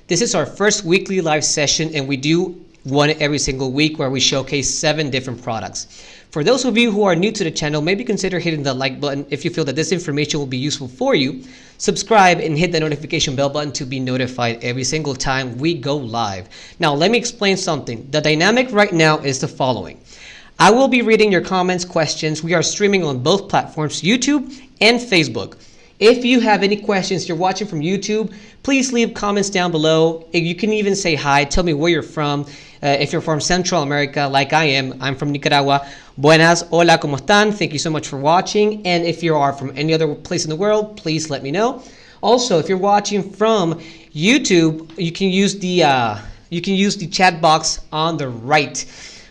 This is our first weekly live session, and we do one every single week where we showcase 7 different products. For those of you who are new to the channel, maybe consider hitting the like button if you feel that this information will be useful for you. Subscribe and hit the notification bell button to be notified every single time we go live. Now, let me explain something. The dynamic right now is the following. I will be reading your comments, questions. We are streaming on both platforms, YouTube and Facebook. If you have any questions, you're watching from YouTube, please leave comments down below. You can even say hi, tell me where you're from. If you're from Central America, like I am, I'm from Nicaragua. Buenas, hola, ¿cómo están? Thank you so much for watching. And if you are from any other place in the world, please let me know. Also, if you're watching from YouTube, you can use the chat box on the right,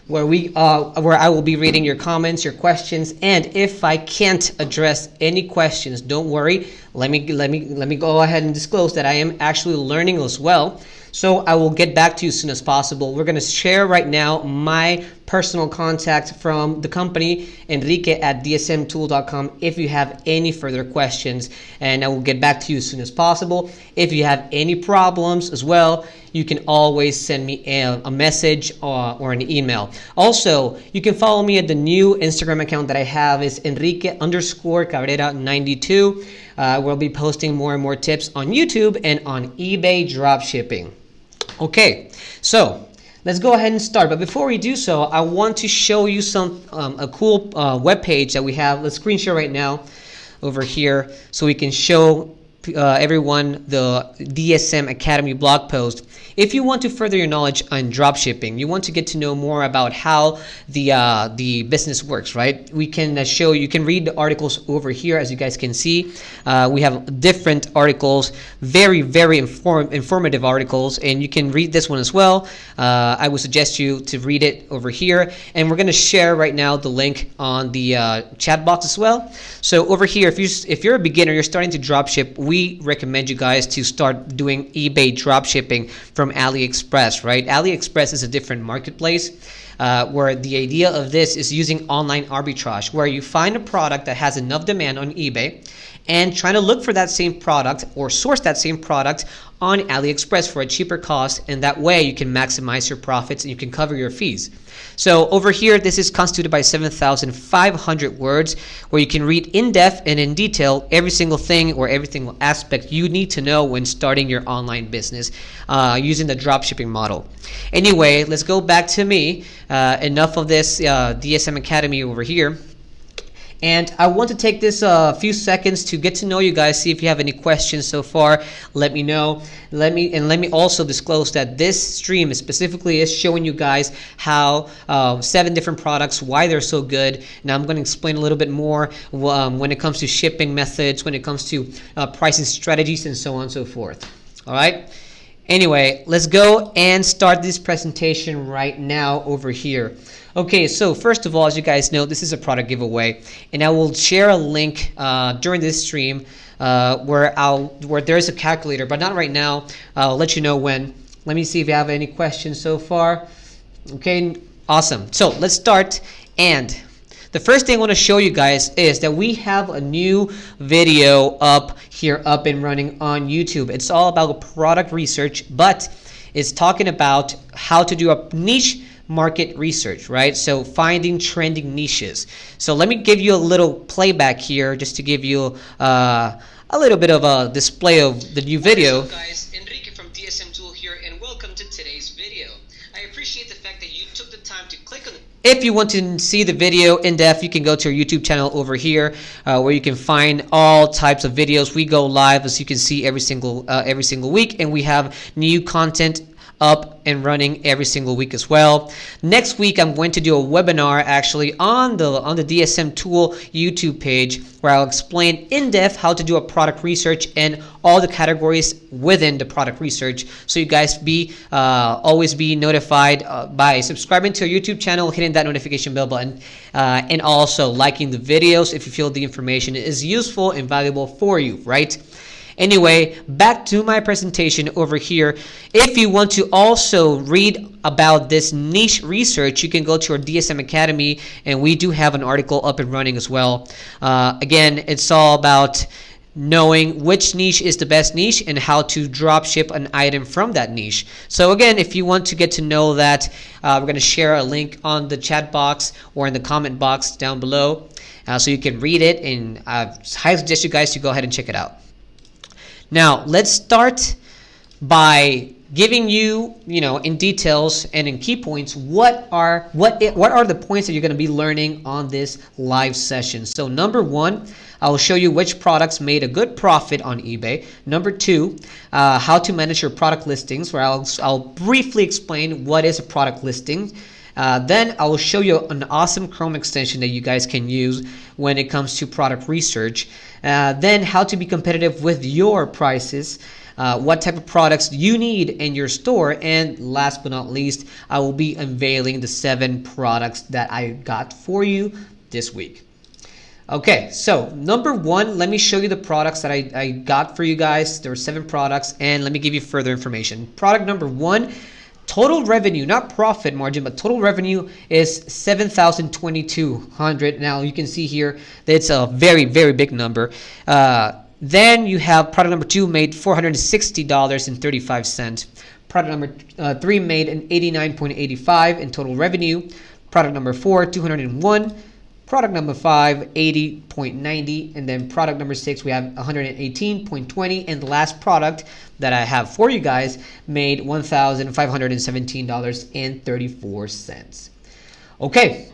where I will be reading your comments, your questions, and if I can't address any questions, don't worry. Let me go ahead and disclose that I am actually learning as well. So I will get back to you as soon as possible. We're going to share right now my personal contact from the company, Enrique at dsmtool.com, if you have any further questions, and I will get back to you as soon as possible. If you have any problems as well, you can always send me a message or an email. Also, you can follow me at the new Instagram account that I have is Enrique_Cabrera92. We'll be posting more and more tips on YouTube and on eBay dropshipping. Okay, so let's go ahead and start. But before we do so, I want to show you a cool web page that we have. Let's screen share right now over here so we can show everyone the DSM Academy blog post. If you want to further your knowledge on dropshipping, you want to get to know more about how the business works, right? We can show you can read the articles over here, as you guys can see. We have different articles, very informative articles, and you can read this one as well. I would suggest you to read it over here, and we're going to share right now the link on the chat box as well. So over here, if you're a beginner, you're starting to dropship, we recommend you guys to start doing eBay dropshipping from AliExpress, right? AliExpress is a different marketplace where the idea of this is using online arbitrage, where you find a product that has enough demand on eBay and trying to look for that same product or source that same product on AliExpress for a cheaper cost, and that way you can maximize your profits and you can cover your fees. So over here, this is constituted by 7,500 words where you can read in depth and in detail every single thing or every single aspect you need to know when starting your online business using the dropshipping model. Anyway, let's go back to me. Enough of this DSM Academy over here. And I want to take this few seconds to get to know you guys, see if you have any questions so far. Let me know. Let me also disclose that this stream specifically is showing you guys how 7 different products, why they're so good. Now I'm going to explain a little bit more when it comes to shipping methods, when it comes to pricing strategies, and so on and so forth. All right. Anyway, let's go and start this presentation right now over here. Okay, so first of all, as you guys know, this is a product giveaway, and I will share a link during this stream where there's a calculator, but not right now. I'll let you know when. Let me see if you have any questions so far. Okay, awesome. So let's start. And the first thing I want to show you guys is that we have a new video up and running on YouTube. It's all about product research, but it's talking about how to do a niche market research, right? So finding trending niches. So let me give you a little playback here just to give you a little bit of a display of the new video. What's up, guys? Enrique from DSM Tool here, and welcome to today's video. I appreciate the fact that you took the time to click on. If you want to see the video in depth, you can go to our YouTube channel over here, where you can find all types of videos. We go live, as you can see, every single week, and we have new content up and running every single week as well. Next week, I'm going to do a webinar actually on the DSM Tool YouTube page, where I'll explain in depth how to do a product research and all the categories within the product research. So you guys always be notified by subscribing to our YouTube channel, hitting that notification bell button, and also liking the videos if you feel the information is useful and valuable for you, right? Anyway, back to my presentation over here. If you want to also read about this niche research, you can go to our DSM Academy, and we do have an article up and running as well. Again, it's all about knowing which niche is the best niche and how to drop ship an item from that niche. So again, if you want to get to know that, we're going to share a link on the chat box or in the comment box down below, so you can read it, and I highly suggest you guys to go ahead and check it out. Now let's start by giving you, in details and in key points, what are the points that you're going to be learning on this live session. So number one, I will show you which products made a good profit on eBay. Number two, how to manage your product listings, where I'll briefly explain what is a product listing. Then I will show you an awesome Chrome extension that you guys can use when it comes to product research. Then how to be competitive with your prices. What type of products you need in your store, and last but not least, I will be unveiling the 7 products that I got for you this week. Okay, so number one, let me show you the products that I got for you guys. There were 7 products, and let me give you further information. Product number one, total revenue, not profit margin, but total revenue is $7,200. Now you can see here that it's a very, very big number. Then you have product number 2 made $460.35. Product number 3 made an $89.85 in total revenue. Product number 4, $201. Product number 5, $80.90. And then product number 6, we have $118.20. And the last product that I have for you guys made $1,517.34. Okay,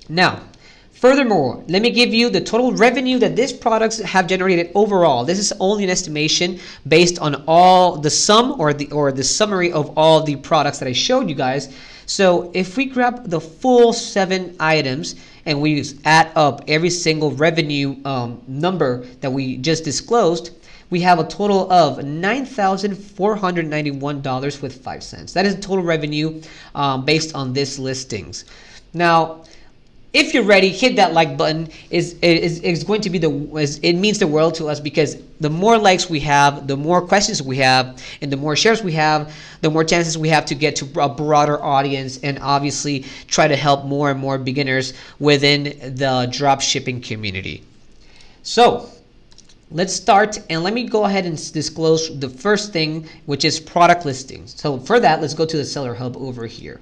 now, furthermore, let me give you the total revenue that these products have generated overall. This is only an estimation based on all the sum or the summary of all the products that I showed you guys. So if we grab the full 7 items and we add up every single revenue number that we just disclosed, we have a total of $9,491.05. That is the total revenue based on these listings. Now, if you're ready, hit that like button. Is going to be it means the world to us, because the more likes we have, the more questions we have, and the more shares we have, the more chances we have to get to a broader audience, and obviously try to help more and more beginners within the drop shipping community. So let's start, and let me go ahead and disclose the first thing, which is product listings. So for that, let's go to the Seller Hub over here.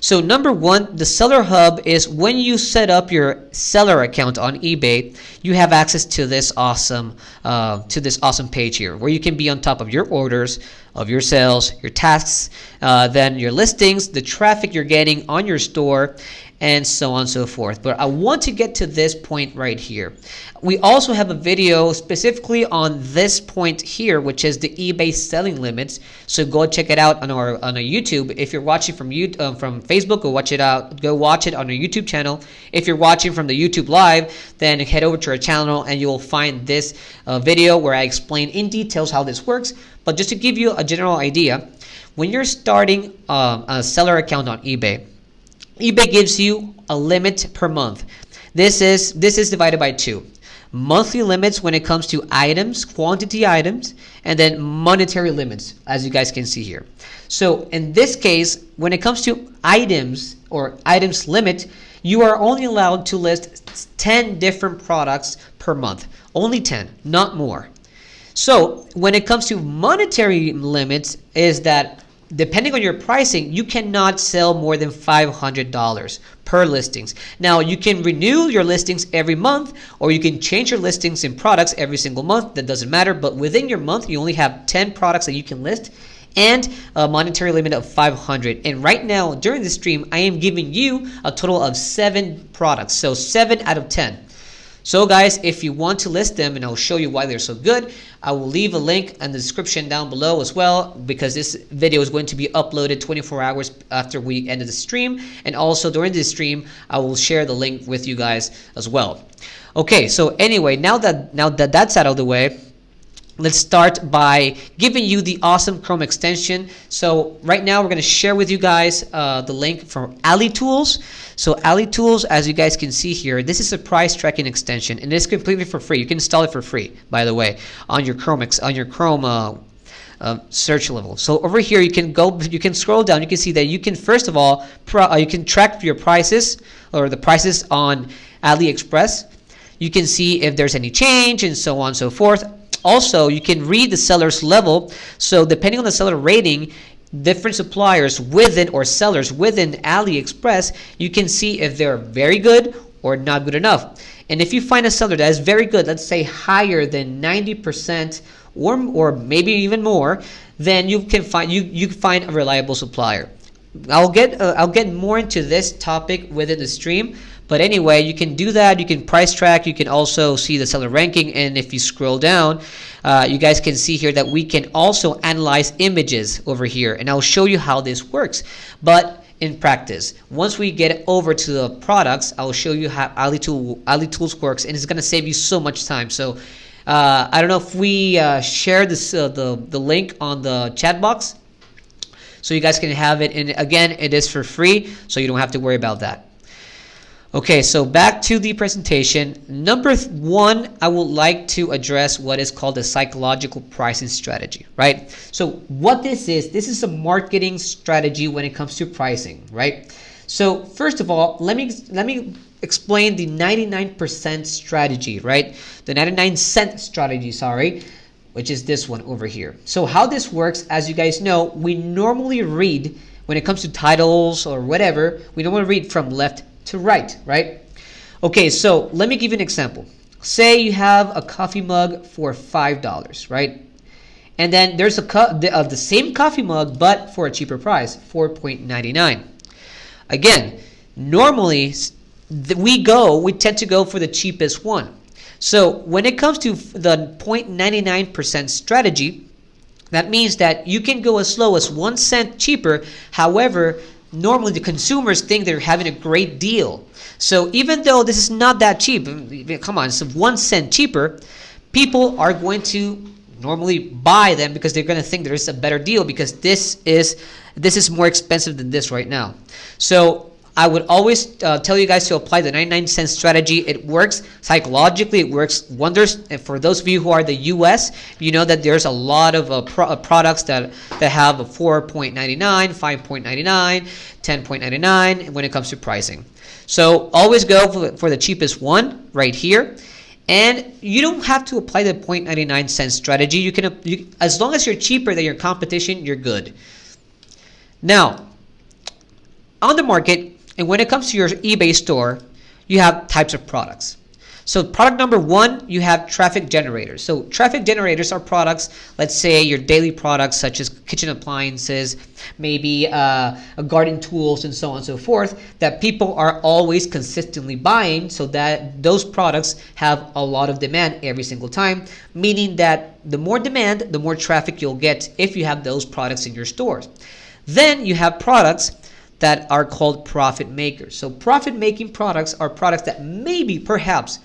So number one, the Seller Hub is when you set up your seller account on eBay, you have access to this awesome page here, where you can be on top of your orders, of your sales, your tasks, then your listings, the traffic you're getting on your store, and so on and so forth. But I want to get to this point right here. We also have a video specifically on this point here, which is the eBay selling limits. So go check it out on our YouTube. If you're watching from Facebook, go watch it on our YouTube channel. If you're watching from the YouTube live, then head over to our channel and you'll find this video where I explain in details how this works. But just to give you a general idea, when you're starting a seller account on eBay, eBay gives you a limit per month. This is divided by 2. Monthly limits when it comes to items, quantity items, and then monetary limits, as you guys can see here. So in this case, when it comes to items or items limit, you are only allowed to list 10 different products per month. Only 10, not more. So when it comes to monetary limits, is that depending on your pricing, you cannot sell more than $500 per listings. Now, you can renew your listings every month, or you can change your listings in products every single month. That doesn't matter. But within your month, you only have 10 products that you can list and a monetary limit of 500. And right now, during this stream, I am giving you a total of 7 products. So 7 out of 10. So guys, if you want to list them, and I'll show you why they're so good, I will leave a link in the description down below as well, because this video is going to be uploaded 24 hours after we ended the stream. And also during this stream, I will share the link with you guys as well. Okay, so anyway, now that that's out of the way, let's start by giving you the awesome Chrome extension. So right now we're going to share with you guys the link from Ali Tools. So Ali Tools, as you guys can see here, this is a price tracking extension, and it's completely for free. You can install it for free, by the way, on your Chrome search level. So over here, you can scroll down. You can see that you can, first of all, you can track your prices, or the prices on AliExpress. You can see if there's any change and so on and so forth. Also, you can read the seller's level. So depending on the seller rating, different suppliers within or sellers within AliExpress, you can see if they're very good or not good enough. And if you find a seller that is very good, let's say higher than 90% or maybe even more, then you can find you can find a reliable supplier. I'll get more into this topic within the stream, but anyway, you can do that. You can price track. You can also see the seller ranking, and if you scroll down, you guys can see here that we can also analyze images over here, and I'll show you how this works. But in practice, once we get over to the products, I'll show you how AliTools works, and it's gonna save you so much time. So I don't know if we share this the link on the chat box, so you guys can have it. And again, it is for free, so you don't have to worry about that. Okay, so back to the presentation. Number one, I would like to address what is called the psychological pricing strategy, right? So what this is a marketing strategy when it comes to pricing, right? So first of all, let me explain the 99% strategy, right? The 99-cent strategy, sorry, which is this one over here. So how this works, as you guys know, we normally read, when it comes to titles or whatever, we normally read from left to right, right? Okay, so let me give you an example. Say you have a coffee mug for $5, right? And then there's the same coffee mug, but for a cheaper price, $4.99. Again, normally we tend to go for the cheapest one. So when it comes to the 0.99% strategy, that means that you can go as low as 1 cent cheaper. However, normally the consumers think they're having a great deal. So even though this is not that cheap, come on, it's 1 cent cheaper, people are going to normally buy them because they're going to think there's a better deal, because this is more expensive than this right now. So I would always tell you guys to apply the 99-cent strategy. It works psychologically. It works wonders. And for those of you who are the US, you know that there's a lot of products that have a 4.99, 5.99, 10.99 when it comes to pricing. So always go for the cheapest one right here. And you don't have to apply the 0.99-cent strategy. You can, as long as you're cheaper than your competition, you're good. Now, on the market, and when it comes to your eBay store, you have types of products. So product number one, you have traffic generators. So traffic generators are products, let's say your daily products such as kitchen appliances, maybe garden tools and so on and so forth, that people are always consistently buying, so that those products have a lot of demand every single time, meaning that the more demand, the more traffic you'll get if you have those products in your stores. Then you have products that are called profit makers. So profit making products are products that maybe, perhaps,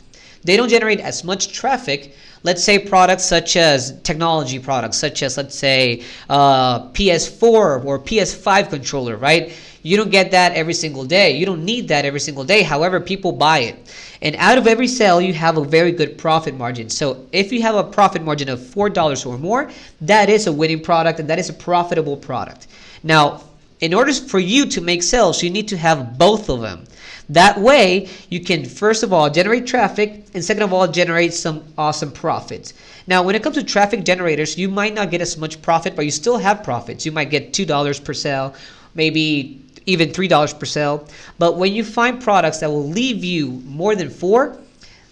they don't generate as much traffic. Let's say products such as technology products, such as, let's say, PS4 or PS5 controller, right? You don't get that every single day. You don't need that every single day. However, people buy it. And out of every sale, you have a very good profit margin. So if you have a profit margin of $4 or more, that is a winning product, and that is a profitable product. Now, in order for you to make sales, you need to have both of them. That way, you can, first of all, generate traffic, and second of all, generate some awesome profits. Now, when it comes to traffic generators, you might not get as much profit, but you still have profits. You might get $2 per sale, maybe even $3 per sale. But when you find products that will leave you more than $4,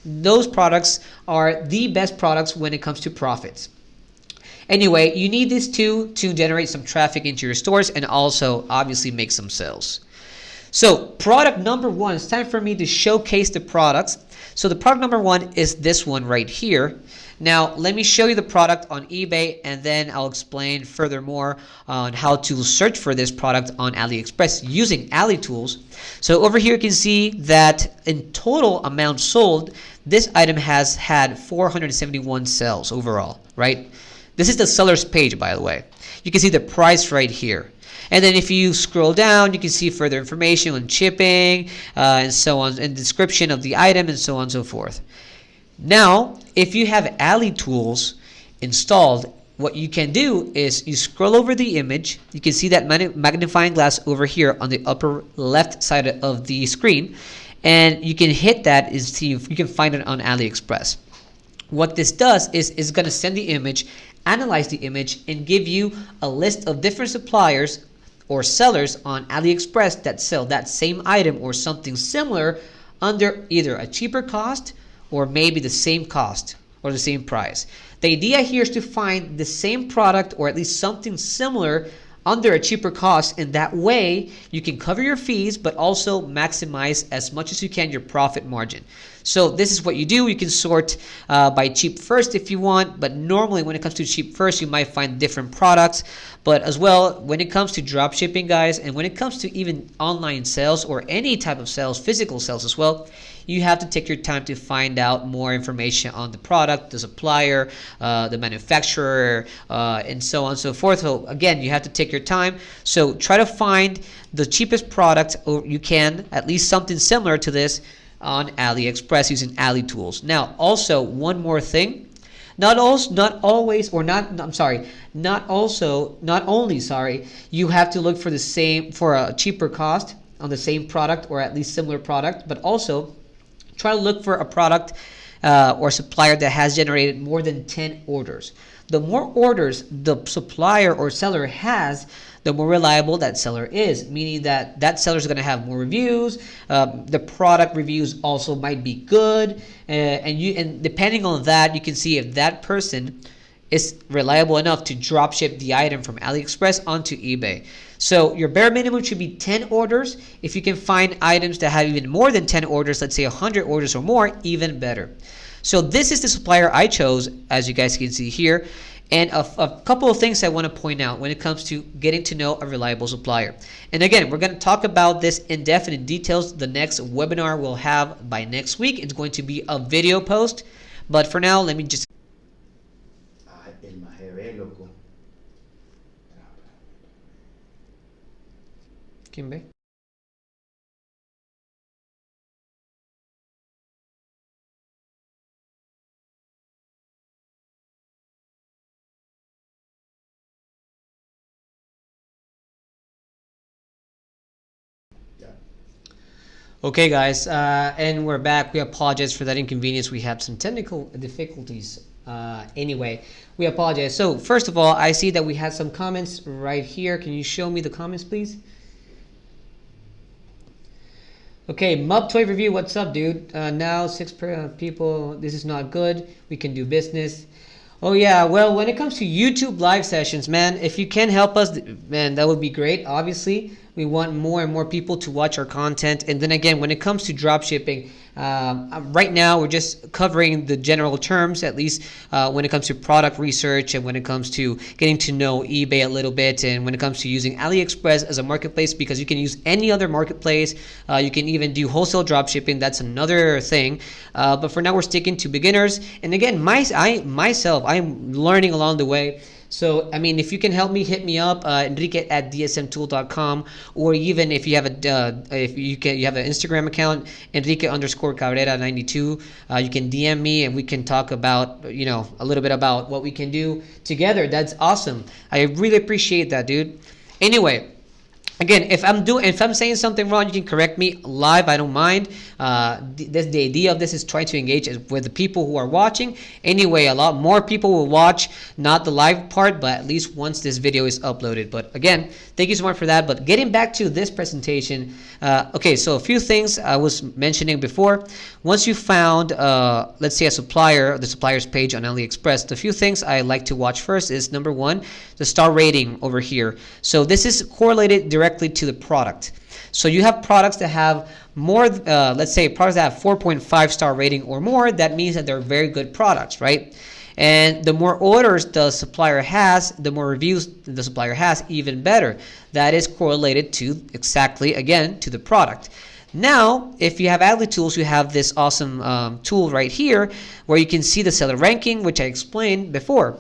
those products are the best products when it comes to profits. Anyway, you need these two to generate some traffic into your stores and also obviously make some sales. So product number one, it's time for me to showcase the products. So the product number one is this one right here. Now let me show you the product on eBay, and then I'll explain furthermore on how to search for this product on AliExpress using AliTools. So over here you can see that in total amount sold, this item has had 471 sales overall, right? This is the seller's page, by the way. You can see the price right here. And then if you scroll down, you can see further information on shipping and so on, and description of the item and so on and so forth. Now, if you have AliTools installed, what you can do is you scroll over the image. You can see that magnifying glass over here on the upper left side of the screen. and you can hit that is see if you can find it on AliExpress. What this does is it's going to send the image, analyze the image, and give you a list of different suppliers or sellers on AliExpress that sell that same item or something similar under either a cheaper cost or maybe the same cost or the same price. The idea here is to find the same product or at least something similar under a cheaper cost, and that way you can cover your fees but also maximize as much as you can your profit margin. So this is what you do. You can sort by cheap first if you want, but normally when it comes to cheap first you might find different products. But as well, when it comes to drop shipping, guys, and when it comes to even online sales or any type of sales, physical sales as well, you have to take your time to find out more information on the product, the supplier, the manufacturer, and so on and so forth. So again, you have to take your time. So try to find the cheapest product, or you can, at least something similar to this, on AliExpress using Ali tools. Now, also one more thing. Not only, you have to look for a cheaper cost on the same product or at least similar product, but also try to look for a product or supplier that has generated more than 10 orders. The more orders the supplier or seller has, the more reliable that seller is, meaning that that seller is going to have more reviews. The product reviews also might be good, and depending on that, you can see if that person is reliable enough to drop ship the item from AliExpress onto eBay. So your bare minimum should be 10 orders. If you can find items that have even more than 10 orders, let's say 100 orders or more, even better. So this is the supplier I chose, as you guys can see here. And a couple of things I want to point out when it comes to getting to know a reliable supplier. And again, we're going to talk about this in depth and in details. The next webinar we'll have by next week. It's going to be a video post. But for now, let me just... Kimbe? Okay, guys, and we're back. We apologize for that inconvenience. We had some technical difficulties. Anyway, we apologize. So first of all, I see that we had some comments right here. Can you show me the comments, please? Okay, Mub Toy Review, what's up, dude? Now 6 people, this is not good. We can do business. Oh yeah, well, when it comes to YouTube live sessions, man, if you can help us, man, that would be great. Obviously, we want more and more people to watch our content. And then again, when it comes to drop shipping, right now we're just covering the general terms, at least when it comes to product research and when it comes to getting to know eBay a little bit, and when it comes to using AliExpress as a marketplace, because you can use any other marketplace. You can even do wholesale drop shipping. That's another thing. But for now, we're sticking to beginners. And again, I'm learning along the way. So, I mean, if you can help me, hit me up, Enrique at dsmtool.com, or even if you have you have an Instagram account, Enrique_Cabrera92, you can DM me and we can talk about, a little bit about what we can do together. That's awesome. I really appreciate that, dude. Anyway, again, if I'm saying something wrong, you can correct me live. I don't mind. The idea of this is trying to engage with the people who are watching. Anyway, a lot more people will watch, not the live part, but at least once this video is uploaded. But again, thank you so much for that. But getting back to this presentation, okay, so a few things I was mentioning before. Once you found, let's say, a supplier, the supplier's page on AliExpress, the few things I like to watch first is, number one, the star rating over here. So this is correlated directly to the product. So you have products that have more, let's say products that have 4.5 star rating or more. That means that they're very good products, right? And the more orders the supplier has, the more reviews the supplier has, even better. That is correlated to exactly, again, to the product. Now, if you have Ali tools, you have this awesome tool right here where you can see the seller ranking, which I explained before.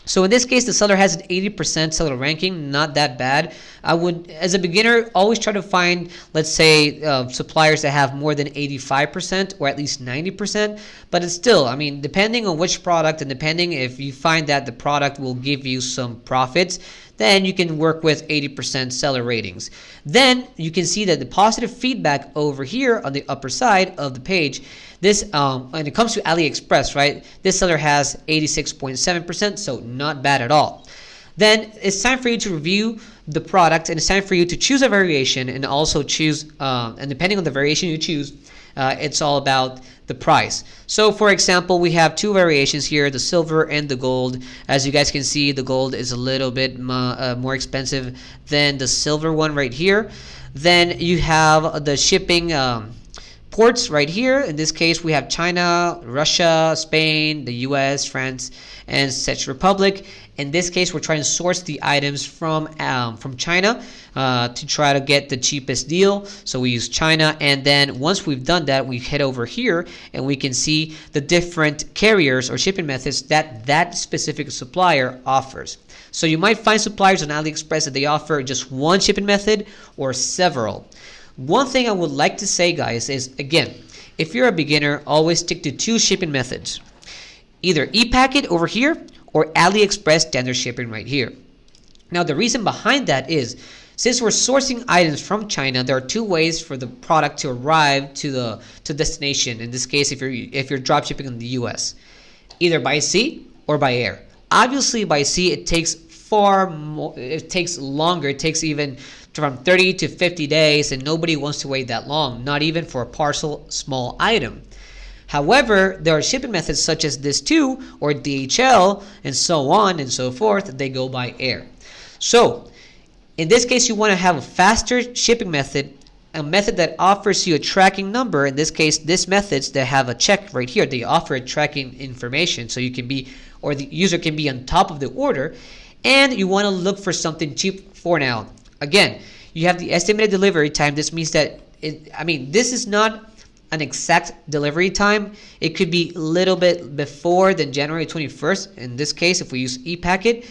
So in this case, the seller has an 80% seller ranking, not that bad. I would, as a beginner, always try to find, let's say, suppliers that have more than 85% or at least 90%. But it's still, I mean, depending on which product and depending if you find that the product will give you some profits, then you can work with 80% seller ratings. Then you can see that the positive feedback over here on the upper side of the page, this when it comes to AliExpress, right, this seller has 86.7%, so not bad at all. Then it's time for you to review the product, and it's time for you to choose a variation and also choose, and depending on the variation you choose, it's all about the price. So for example, we have two variations here, the silver and the gold. As you guys can see, the gold is a little bit more expensive than the silver one right here. Then you have the shipping ports right here. In this case, we have China, Russia, Spain, the US, France, and Czech Republic. In this case, we're trying to source the items from China to try to get the cheapest deal. So we use China, and then once we've done that, we head over here and we can see the different carriers or shipping methods that that specific supplier offers. So you might find suppliers on AliExpress that they offer just one shipping method or several. One thing I would like to say, guys, is again, if you're a beginner, always stick to two shipping methods. Either ePacket over here or AliExpress standard shipping right here. Now the reason behind that is, since we're sourcing items from China, there are two ways for the product to arrive to destination. In this case, if you're drop shipping in the US, either by sea or by air. Obviously by sea it takes far more, it takes longer, it takes even from 30 to 50 days, and nobody wants to wait that long, not even for a parcel small item. However, there are shipping methods such as this too, or DHL, and so on and so forth. They go by air. So in this case, you want to have a faster shipping method, a method that offers you a tracking number. In this case, this methods that have a check right here, they offer a tracking information, so you can be, or the user can be on top of the order. And you want to look for something cheap for now. Again, you have the estimated delivery time. This means that this is not an exact delivery time. It could be a little bit before than January 21st. In this case, if we use ePacket,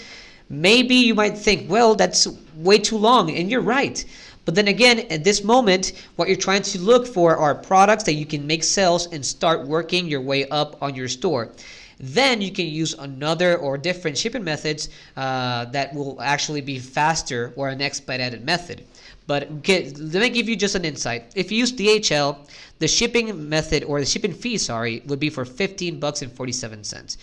maybe you might think, well, that's way too long, and you're right. But then again, at this moment, what you're trying to look for are products that you can make sales and start working your way up on your store. Then you can use another or different shipping methods that will actually be faster, or an expedited method. But let me give you just an insight. If you use DHL, the shipping method, or the shipping fee, would be for $15.47.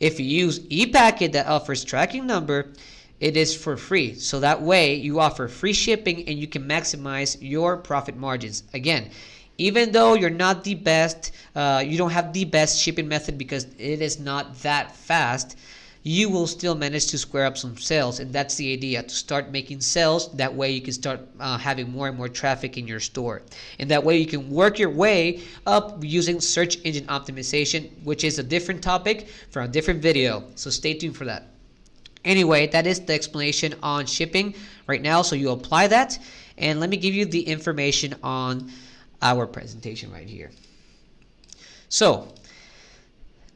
If you use ePacket that offers tracking number, it is for free. So that way you offer free shipping and you can maximize your profit margins. Again, even though you're not the best, you don't have the best shipping method because it is not that fast, you will still manage to square up some sales. And that's the idea, to start making sales. That way you can start having more and more traffic in your store. And that way you can work your way up using search engine optimization, which is a different topic for a different video. So stay tuned for that. Anyway, that is the explanation on shipping right now. So you apply that. And let me give you the information on our presentation right here. So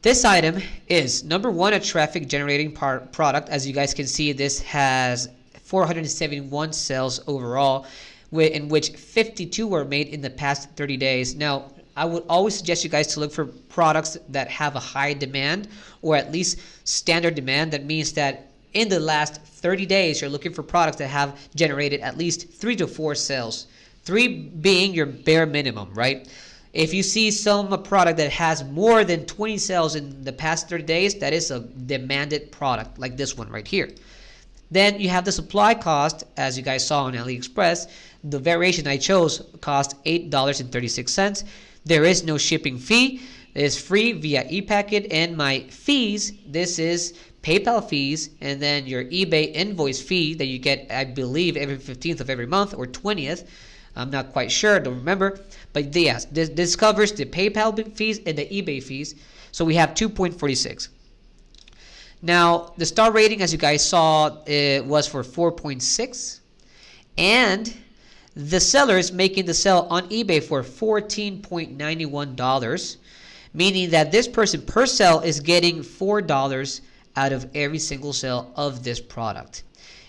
this item is, number one, a traffic generating product. As you guys can see, this has 471 sales overall, in which 52 were made in the past 30 days. Now, I would always suggest you guys to look for products that have a high demand, or at least standard demand. That means that in the last 30 days, you're looking for products that have generated at least 3 to 4 sales. 3 being your bare minimum, right? If you see some product that has more than 20 sales in the past 30 days, that is a demanded product, like this one right here. Then you have the supply cost, as you guys saw on AliExpress. The variation I chose cost $8.36. There is no shipping fee. It is free via ePacket, and my fees, this is PayPal fees, and then your eBay invoice fee that you get, I believe, every 15th of every month or 20th. I'm not quite sure, don't remember. But yes, this covers the PayPal fees and the eBay fees. So we have 2.46. Now, the star rating, as you guys saw, it was for 4.6. And the seller is making the sale on eBay for $14.91, meaning that this person per sale is getting $4 out of every single sale of this product.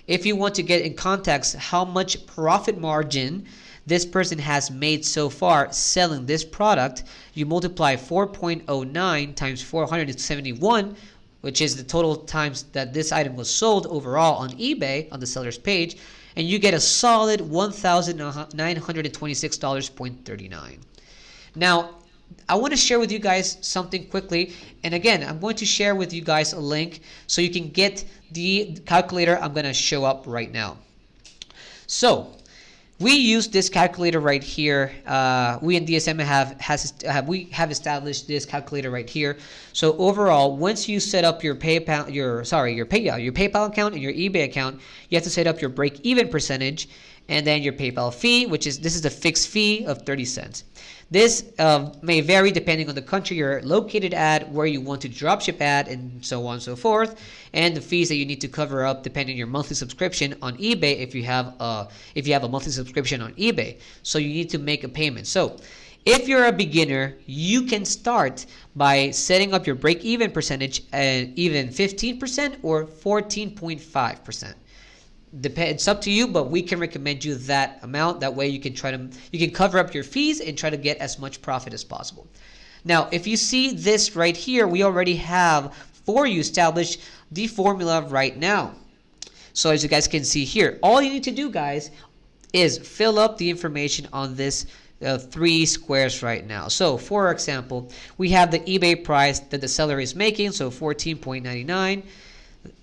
If you want to get in context how much profit margin this person has made so far selling this product, you multiply 4.09 times 471 which is the total times that this item was sold overall on eBay on the seller's page, and you get a solid $1,926.39. Now, I want to share with you guys something quickly, and again, I'm going to share with you guys a link so you can get the calculator I'm going to show up right now. So we use this calculator right here. We in DSM have established this calculator right here. So overall, once you set up your PayPal, your PayPal account and your eBay account, you have to set up your break-even percentage, and then your PayPal fee, this is a fixed fee of 30 cents. This may vary depending on the country you're located at, where you want to dropship at, and so on and so forth, and the fees that you need to cover up depending on your monthly subscription on eBay if you have a monthly subscription on eBay. So you need to make a payment. So if you're a beginner, you can start by setting up your break-even percentage at even 15% or 14.5%. It's up to you, but we can recommend you that amount. That way you can cover up your fees and try to get as much profit as possible. Now, if you see this right here, we already have for you established the formula right now. So as you guys can see here, all you need to do, guys, is fill up the information on this 3 squares right now. So for example, we have the eBay price that the seller is making, so $14.99.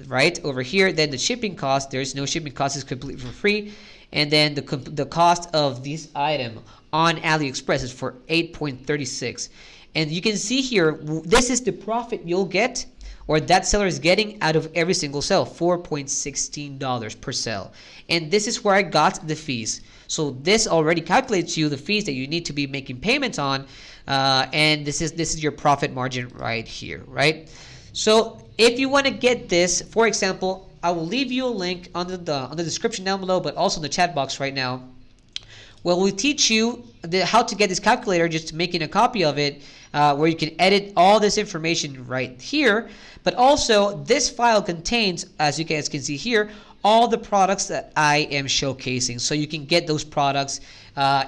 right over here. Then the shipping cost, there's no shipping cost, is completely for free. And then the cost of this item on AliExpress is for $8.36. And you can see here, this is the profit you'll get, or that seller is getting out of every single sale, $4.16 per sale. And this is where I got the fees. So this already calculates you the fees that you need to be making payments on, and this is your profit margin right here, right? So if you want to get this, for example, I will leave you a link under the description down below, but also in the chat box right now, where we teach you how to get this calculator, just making a copy of it, where you can edit all this information right here. But also, this file contains, as you guys can see here, all the products that I am showcasing. So you can get those products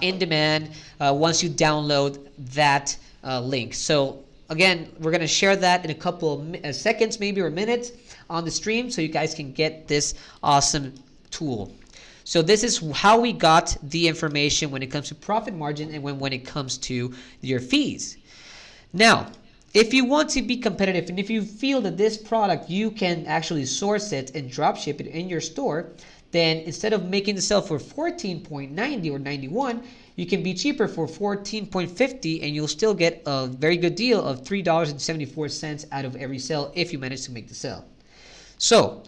in demand once you download that link. So again, we're going to share that in a couple of seconds maybe or minutes on the stream so you guys can get this awesome tool. So this is how we got the information when it comes to profit margin and when it comes to your fees. Now, if you want to be competitive and if you feel that this product you can actually source it and drop ship it in your store, then instead of making the sale for $14.90 or $91, you can be cheaper for $14.50 and you'll still get a very good deal of $3.74 out of every sale if you manage to make the sale. So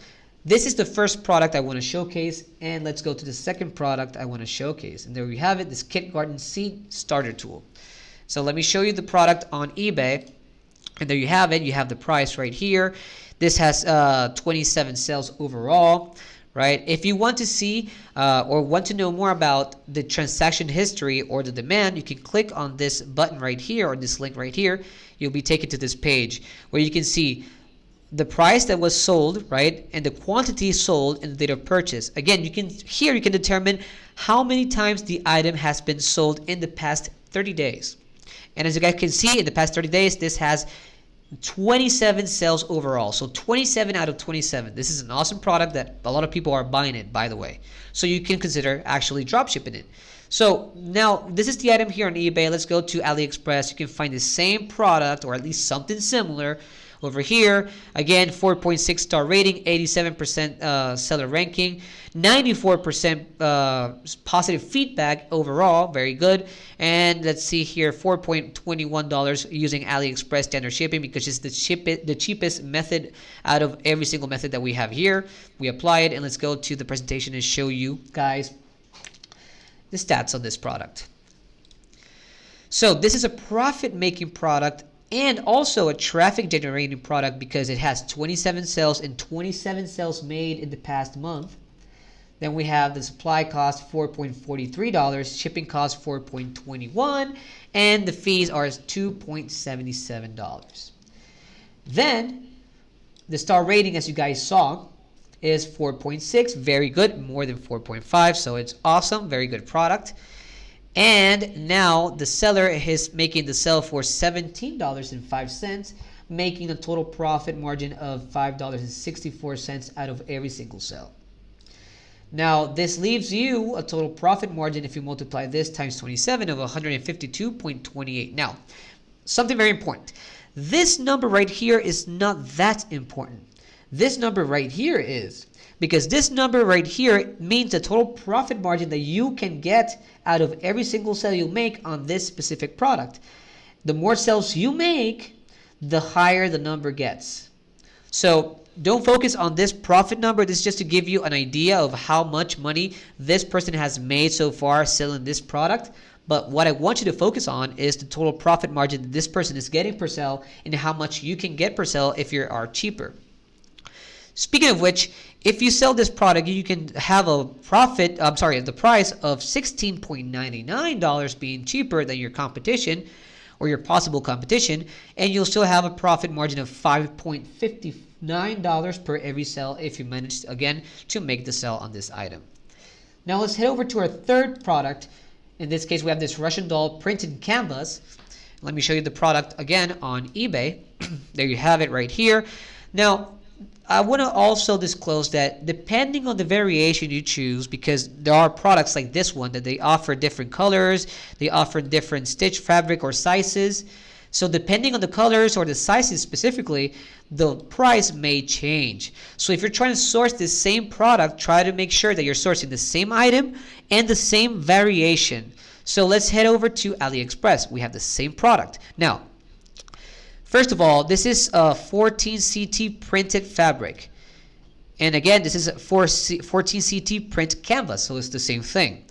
this is the first product I want to showcase, and let's go to the second product I want to showcase. And there we have it, this Kit Garden Seed Starter Tool. So let me show you the product on eBay, and there you have it. You have the price right here. This has 27 sales overall. Right? If you want to see or want to know more about the transaction history or the demand, you can click on this button right here or this link right here. You'll be taken to this page where you can see the price that was sold, right, and the quantity sold and the date of purchase. Again, you can determine how many times the item has been sold in the past 30 days. And as you guys can see, in the past 30 days, this has 27 sales overall. So 27 out of 27. This is an awesome product that a lot of people are buying it, by the way. So you can consider actually drop shipping it. So now this is the item here on eBay. Let's go to AliExpress. You can find the same product or at least something similar over here. Again, 4.6 star rating, 87% seller ranking, 94% positive feedback overall, very good. And let's see here, $4.21 using AliExpress standard shipping because it's the cheapest method out of every single method that we have here. We apply it, and let's go to the presentation and show you guys the stats on this product. So this is a profit-making product and also a traffic-generating product because it has 27 sales and 27 sales made in the past month. Then we have the supply cost, $4.43, shipping cost $4.21, and the fees are $2.77. Then the star rating, as you guys saw, is 4.6, very good, more than 4.5, so it's awesome, very good product. And now the seller is making the sale for $17.05, making a total profit margin of $5.64 out of every single sale. Now, this leaves you a total profit margin, if you multiply this times 27, of 152.28. Now, something very important. This number right here is not that important. This number right here is, because this number right here means the total profit margin that you can get out of every single sale you make on this specific product. The more sales you make, the higher the number gets. So don't focus on this profit number. This is just to give you an idea of how much money this person has made so far selling this product. But what I want you to focus on is the total profit margin that this person is getting per sale and how much you can get per sale if you are cheaper. Speaking of which, if you sell this product, you can have a profit, the price of $16.99 being cheaper than your competition or your possible competition, and you'll still have a profit margin of $5.59 per every sale if you manage, again, to make the sale on this item. Now let's head over to our third product. In this case, we have this Russian doll printed canvas. Let me show you the product again on eBay. There you have it right here. Now, I want to also disclose that depending on the variation you choose, because there are products like this one that they offer different colors, they offer different stitch fabric or sizes. So depending on the colors or the sizes specifically, the price may change. So if you're trying to source this same product, try to make sure that you're sourcing the same item and the same variation. So let's head over to AliExpress. We have the same product. Now, first of all, this is a 14CT printed fabric. And again, this is a 14CT print canvas, so it's the same thing.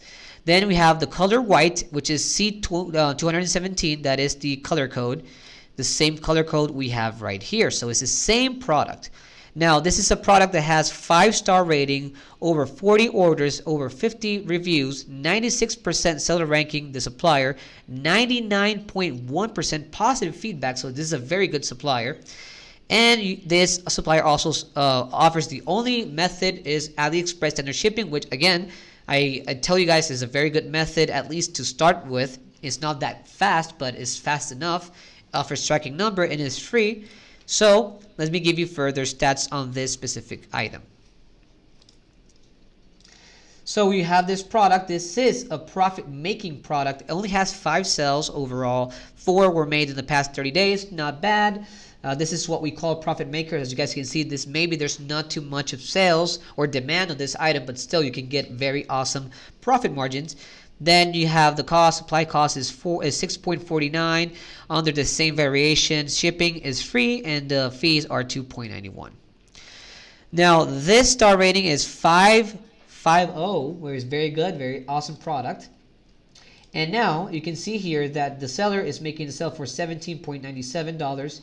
Then we have the color white, which is C217, that is the color code. The same color code we have right here. So it's the same product. Now, this is a product that has 5-star rating, over 40 orders, over 50 reviews, 96% seller ranking, the supplier, 99.1% positive feedback. So this is a very good supplier. And this supplier also offers the only method is AliExpress standard shipping, which again, I tell you guys is a very good method, at least to start with. It's not that fast, but it's fast enough. Offers tracking number and is free. So let me give you further stats on this specific item. So we have this product. This is a profit-making product. It only has 5 sales overall. 4 were made in the past 30 days. Not bad. This is what we call profit maker. As you guys can see, this maybe there's not too much of sales or demand on this item, but still you can get very awesome profit margins. Then you have the cost. Supply cost is $6.49 under the same variation. Shipping is free and the fees are $2.91. Now this star rating is 5.50, where it's very good, very awesome product. And now you can see here that the seller is making the sale for $17.97,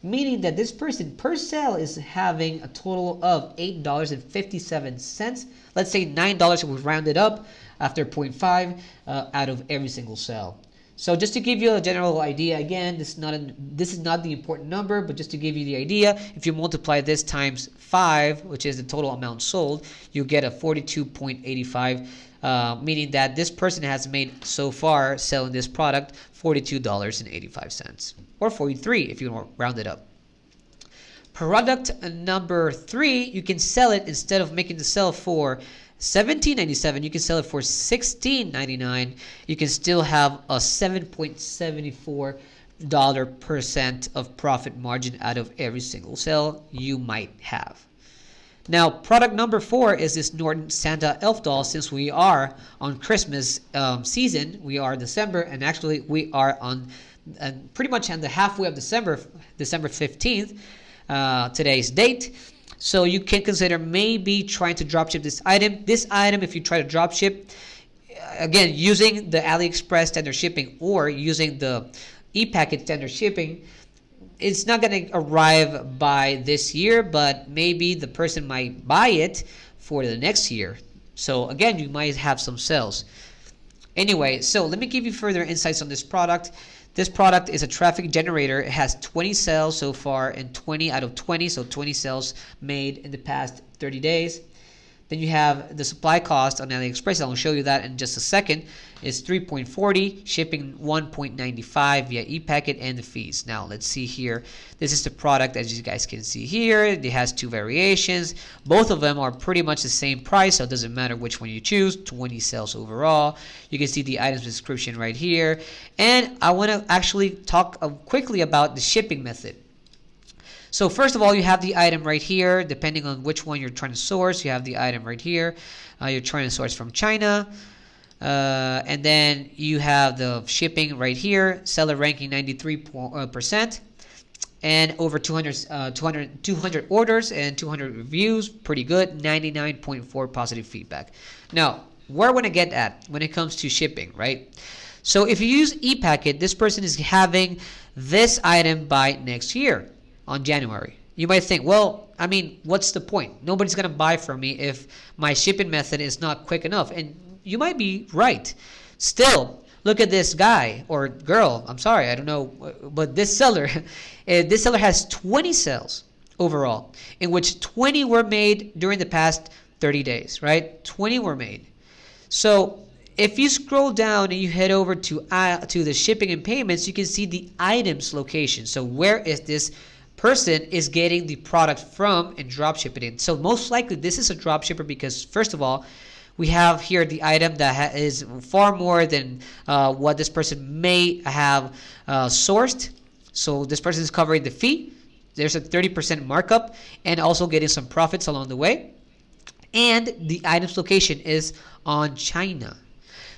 meaning that this person per sale is having a total of $8.57. Let's say $9 if we round it up after 0.5 out of every single sale. So just to give you a general idea, again, this is not the important number, but just to give you the idea, if you multiply this times 5, which is the total amount sold, you get a 42.85, meaning that this person has made so far selling this product $42.85, or 43 if you want to round it up. Product number 3, you can sell it, instead of making the sale for $17.97, you can sell it for $16.99. You can still have a 7.74% of profit margin out of every single sale you might have. Now, product number 4 is this Norton Santa elf doll. Since we are on Christmas season, we are December, and actually we are on pretty much on the halfway of December 15th, today's date. So you can consider maybe trying to dropship this item. This item, if you try to dropship, again, using the AliExpress standard shipping or using the e-packet standard shipping, it's not going to arrive by this year, but maybe the person might buy it for the next year. So again, you might have some sales. Anyway, so let me give you further insights on this product. This product is a traffic generator. It has 20 sales so far and 20 out of 20, so 20 sales made in the past 30 days. Then you have the supply cost on AliExpress. I'll show you that in just a second. Is $3.40, shipping $1.95 via e-packet, and the fees. Now let's see here. This is the product, as you guys can see here. It has two variations. Both of them are pretty much the same price, so it doesn't matter which one you choose. 20 sales overall. You can see the items description right here. And I want to actually talk quickly about the shipping method. So first of all, you have the item right here. Depending on which one you're trying to source, you have the item right here. You're trying to source from China. And then you have the shipping right here. Seller ranking 93%. And over 200 orders and 200 reviews. Pretty good. 99.4 positive feedback. Now, where I want to get at when it comes to shipping, right? So if you use ePacket, this person is having this item by next year. On January. You might think, well, I mean, what's the point? Nobody's going to buy from me if my shipping method is not quick enough. And you might be right. Still, look at this guy or girl. I'm sorry, I don't know. But this seller has 20 sales overall, in which 20 were made during the past 30 days, right? 20 were made. So if you scroll down and you head over to the shipping and payments, you can see the items location. So where is this person is getting the product from and drop ship it in. So most likely this is a drop shipper because first of all, we have here the item that is far more than what this person may have sourced. So this person is covering the fee. There's a 30% markup and also getting some profits along the way. And the item's location is on China.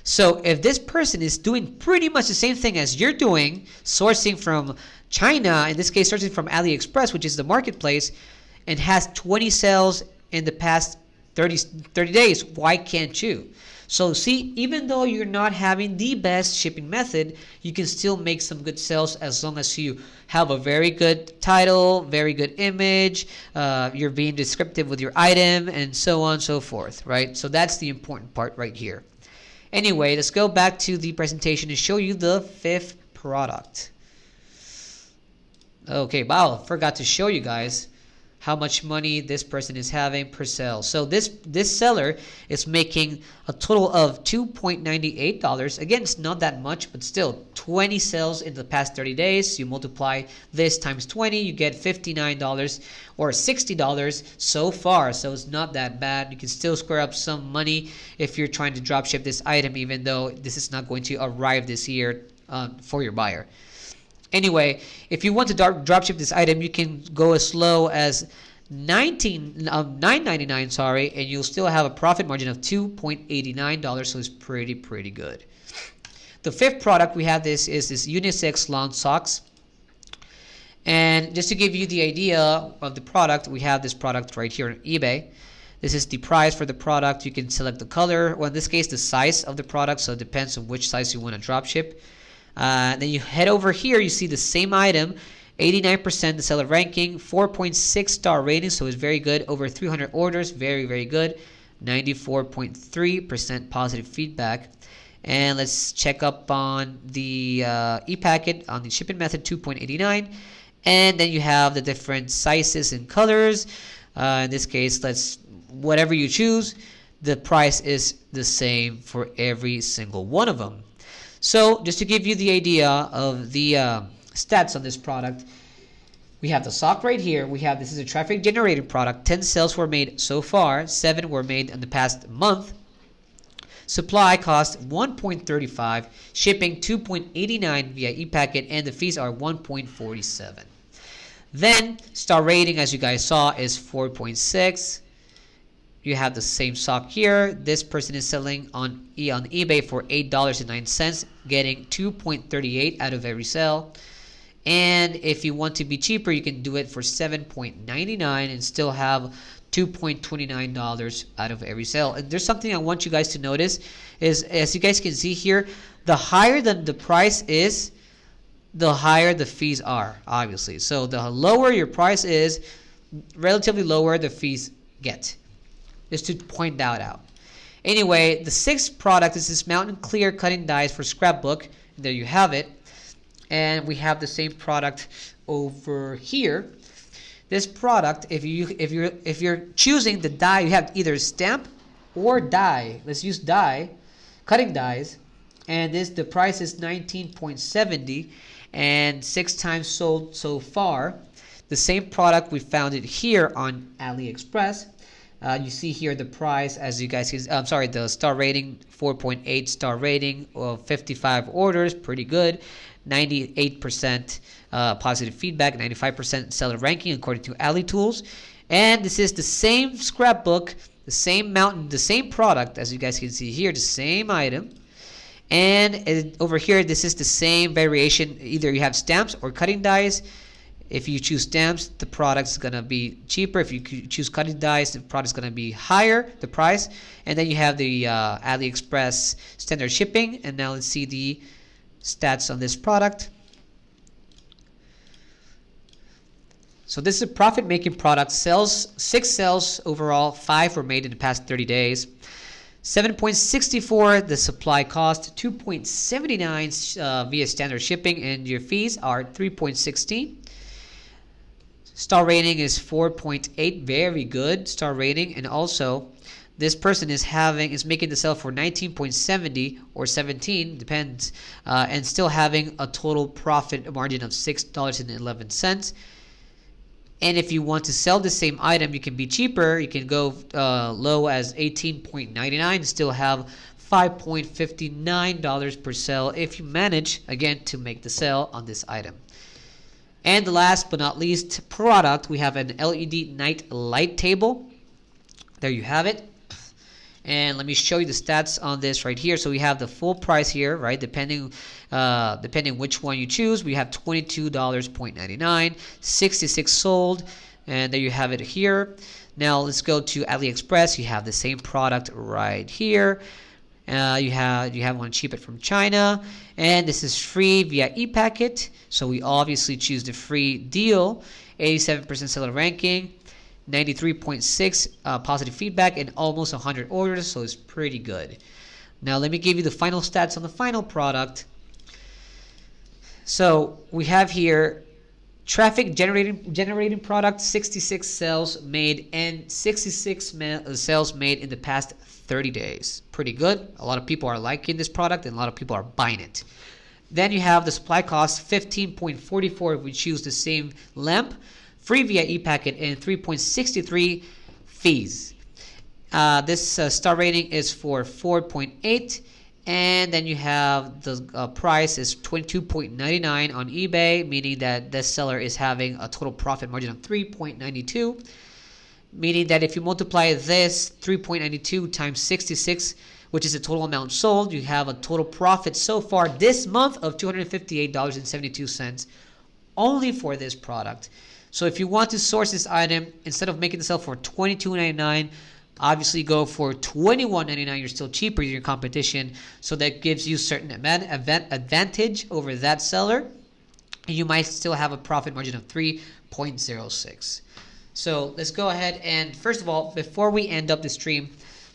So if this person is doing pretty much the same thing as you're doing, sourcing from China, in this case sourcing from AliExpress, which is the marketplace, and has 20 sales in the past 30 days, why can't you? So see, even though you're not having the best shipping method, you can still make some good sales as long as you have a very good title, very good image, you're being descriptive with your item, and so on and so forth, right? So that's the important part right here. Anyway, let's go back to the presentation and show you the fifth product. Okay, wow, forgot to show you guys how much money this person is having per sale. So this seller is making a total of $2.98. Again, it's not that much, but still 20 sales in the past 30 days. You multiply this times 20, you get $59 or $60 so far. So it's not that bad. You can still square up some money if you're trying to drop ship this item, even though this is not going to arrive this year for your buyer. Anyway, if you want to dropship this item, you can go as low as $9.99, sorry, and you'll still have a profit margin of $2.89, so it's pretty good. The fifth product we have is this unisex lawn socks. And just to give you the idea of the product, we have this product right here on eBay. This is the price for the product. You can select the color, or in this case, the size of the product, so it depends on which size you want to dropship. Then you head over here, you see the same item, 89% the seller ranking, 4.6 star rating, so it's very good. Over 300 orders, very good. 94.3% positive feedback. And let's check up on the e-packet on the shipping method, 2.89. And then you have the different sizes and colors. In this case, whatever you choose, the price is the same for every single one of them. So just to give you the idea of the stats on this product, we have the sock right here. This is a traffic generated product. 10 sales were made so far. 7 were made in the past month. Supply cost $1.35, shipping $2.89 via e-packet, and the fees are $1.47. Then star rating, as you guys saw, is 4.6. You have the same sock here. This person is selling on eBay for $8.09, getting 2.38 out of every sale. And if you want to be cheaper, you can do it for $7.99 and still have $2.29 out of every sale. And there's something I want you guys to notice is, as you guys can see here, the higher the price is, the higher the fees are, obviously. So the lower your price is, relatively lower the fees get. Just to point that out. Anyway, the sixth product is this Mountain Clear cutting dies for scrapbook. There you have it. And we have the same product over here. this product, if you're choosing the die, you have either stamp or die. Let's use die, cutting dies, and the price is 19.70 and 6 times sold so far. The same product, we found it here on AliExpress. You see here the price, as you guys see, the star rating, 4.8 star rating, 55 orders, pretty good. 98% positive feedback, 95% seller ranking according to AliTools. And this is the same scrapbook, the same mountain, the same product, as you guys can see here, the same item. And over here, this is the same variation. Either you have stamps or cutting dies. If you choose stamps, the product's gonna be cheaper. If you choose cutting dies, the product's gonna be higher, the price. And then you have the AliExpress standard shipping. And now let's see the stats on this product. So this is a profit-making product. 6 sales overall, 5 were made in the past 30 days. 7.64 the supply cost, 2.79 via standard shipping, and your fees are 3.16. Star rating is 4.8, very good star rating, and also this person is making the sale for 19.70 or 17, depends, and still having a total profit margin of $6.11. And if you want to sell the same item, you can be cheaper. You can go low as 18.99 and still have $5.59 per sale if you manage, again, to make the sale on this item. And the last but not least product, we have an LED night light table. There you have it. And let me show you the stats on this right here. So we have the full price here, right? Depending which one you choose, we have $22.99, 66 sold, and there you have it here. Now let's go to AliExpress. You have the same product right here. You want to ship it from China, and this is free via ePacket. So we obviously choose the free deal. 87% seller ranking, 93.6 positive feedback, and almost 100 orders. So it's pretty good. Now let me give you the final stats on the final product. So we have here traffic generating product, 66 sales made, and 66 sales made in the past 30 days. Pretty good. A lot of people are liking this product and a lot of people are buying it. Then you have the supply cost, 15.44 if we choose the same lamp, free via ePacket, and 3.63 fees. This star rating is for 4.8, and then you have the price is $22.99 on eBay, meaning that this seller is having a total profit margin of 3.92, meaning that if you multiply this 3.92 times 66, which is the total amount sold, you have a total profit so far this month of $258.72 only for this product. So if you want to source this item, instead of making the sale for $22.99, obviously go for $21.99. You're still cheaper than your competition, so that gives you certain advantage over that seller, and you might still have a profit margin of 3.06. So let's go ahead and, first of all, before we end up the stream,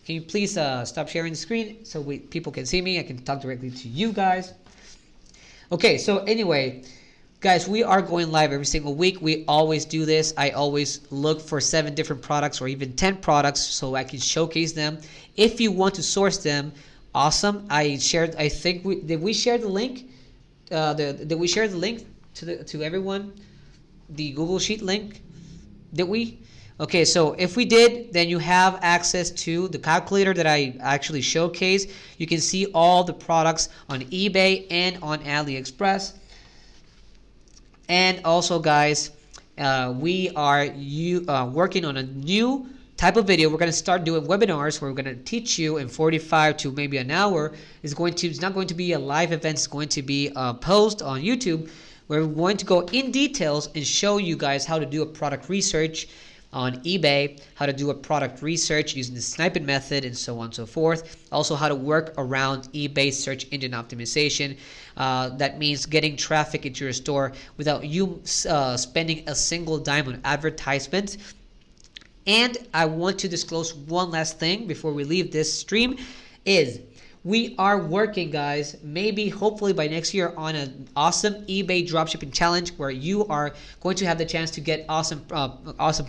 can you please stop sharing the screen so people can see me? I can talk directly to you guys. Okay, so anyway, guys, we are going live every single week. We always do this. I always look for 7 different products or even 10 products so I can showcase them. If you want to source them, awesome. I think did we share the link? Did we share the link to everyone? The Google Sheet link? Did we? Okay, so if we did, then you have access to the calculator that I actually showcased. You can see all the products on eBay and on AliExpress. And also, guys, we are working on a new type of video. We're going to start doing webinars where we're going to teach you in 45 to maybe an hour. It's not going to be a live event. It's going to be a post on YouTube where we're going to go in details and show you guys how to do a product research on eBay, how to do a product research using the sniping method, and so on and so forth. Also, how to work around eBay search engine optimization. That means getting traffic into your store without you spending a single dime on advertisement. And I want to disclose one last thing before we leave this stream is we are working, guys, maybe hopefully by next year on an awesome eBay dropshipping challenge where you are going to have the chance to get awesome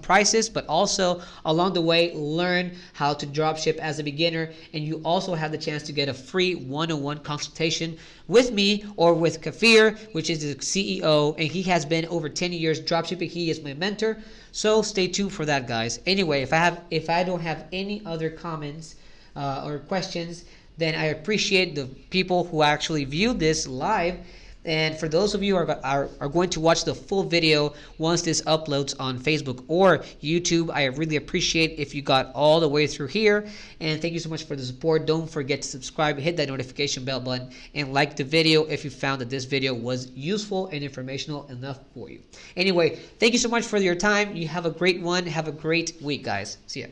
prices, but also along the way learn how to dropship as a beginner, and you also have the chance to get a free one-on-one consultation with me or with Kafir, which is the CEO, and he has been over 10 years dropshipping. He is my mentor, so stay tuned for that, guys. Anyway, if I don't have any other comments or questions, then I appreciate the people who actually viewed this live. And for those of you who are going to watch the full video once this uploads on Facebook or YouTube, I really appreciate if you got all the way through here. And thank you so much for the support. Don't forget to subscribe, hit that notification bell button, and like the video if you found that this video was useful and informational enough for you. Anyway, thank you so much for your time. You have a great one. Have a great week, guys. See ya.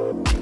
Thank you.